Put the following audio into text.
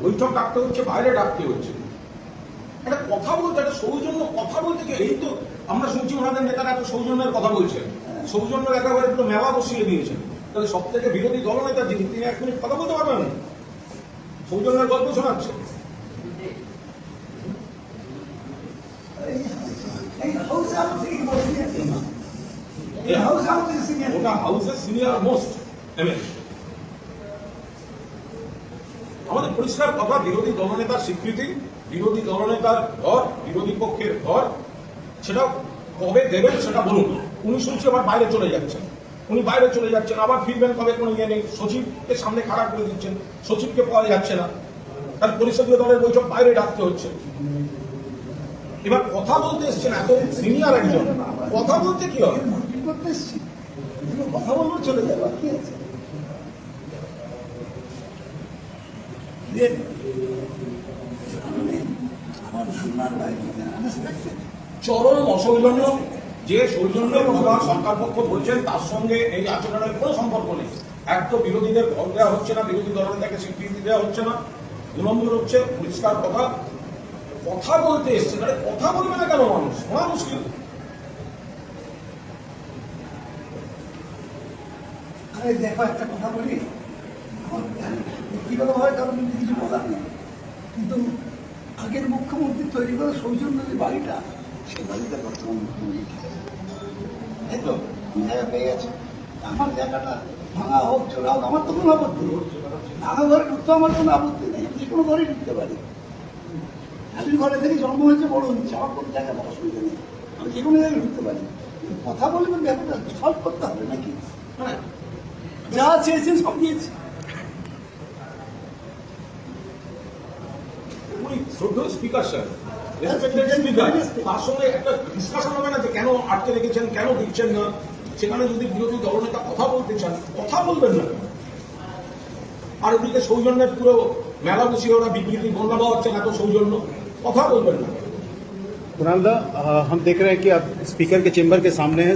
বৈঠক ডাকতে হচ্ছে, বাইরে ডাকতে হচ্ছে। একটা কথা বলতে, একটা সৌজন্য কথা বলতে কি, এই তো আমরা শুনছি ওনাদের নেতারা এত সৌজন্যের কথা বলছেন, সৌজন্য একেবারে পুরো মেলা বসিয়ে দিয়েছেন। তাহলে সব থেকে বিরোধী দলনেতা যিনি, তিনি 1 মিনিট কথা বলতে পারবেন না, সৌজন্যের গল্প শোনাচ্ছে। ওটা হাউসের সিনিয়র মোস্ট এমএলএ। আমাদের পরিষ্কার কথা, বিরোধী দলনেতার স্বীকৃতি, বিরোধী দলনেতার ঘর, বিরোধী পক্ষের ঘর, সেটা কবে দেবেন সেটা বলুন। উনি শুনছি আবার বাইরে চলে যাচ্ছেন, উনি বাইরে চলে যাচ্ছেন, আবার ফিরবেন কবে কোনো ইয়ে নেই। সচিবকে সামনে খারাপ করে দিচ্ছেন, সচিবকে পাওয়া যাচ্ছে না, তার পরিষদীয় দলের বৈঠক বাইরে ডাকতে হচ্ছে। এবার কথা বলতে এসছেন এত সিনিয়র একজন, কথা বলতে কি হবে? কথা বলবো, চলে যাবো, কি আছে? চরম অসৌজন্য, যে সৌজন্য প্রধান সরকার পক্ষ বলছেন তার সঙ্গে এই আচরণের কোনো সম্পর্ক নেই। এক তো বিরোধীদের ভোট দেওয়া হচ্ছে না, বিরোধী দলনেতাকে স্বীকৃতি দেওয়া হচ্ছে না, 2 নম্বর হচ্ছে পরিষ্কার কথা, কথা বলতে এসছে, তাহলে কথা বলবে না কেন মানুষ? শোনা মুশকিল। আরে দেখো, একটা কথা বলি, ব্যক্তিগতভাবে কারণ কিছু বলার নেই, কিন্তু আগের মুখ্যমন্ত্রী তৈরি করা সৌজন্য যে বাড়িটা, সেই বাড়িটা বর্তমান মুখ্যমন্ত্রী তাই তো জায়গা পেয়ে গেছে। আমার জায়গাটা ভাঙা হোক, চোরা হোক, আমার তো কোনো আপত্তি নেই। ভাঙা ঘরে ঢুকতে আমার কোনো আপত্তি নেই, যে কোনো ঘরেই ঢুকতে পারি। আমি ঘরে থেকে জন্ম হয়েছে, বড় হচ্ছে, আমার কোনো জায়গায় অসুবিধা নেই, আমি যে কোনো জায়গায় ঢুকতে পারি। কথা বলবেন, ব্যাপারটা সলভ করতে হবে নাকি? যা চেয়েছেন সব দিয়েছে। উনি শ্রদ্ধেয় স্পিকার স্যার, রেসপেক্টেড স্পিকার, তার সঙ্গে একটা ডিসকাশন হবে না যে কেন আটকে রেখেছেন, কেন দিচ্ছেন না। সেখানে যদি বিরোধী দলনেতা কথা বলতে চান, কথা বলবেন না। আর ওদিকে সৌজন্যের পুরো মেলা বসিয়ে ওরা বিবৃতি বন্যা দেওয়া হচ্ছেন, এত সৌজন্য, কথা বলবেন না। कुणाल दा, हम देख रहे हैं कि आप स्पीकर के चेंबर के सामने हैं।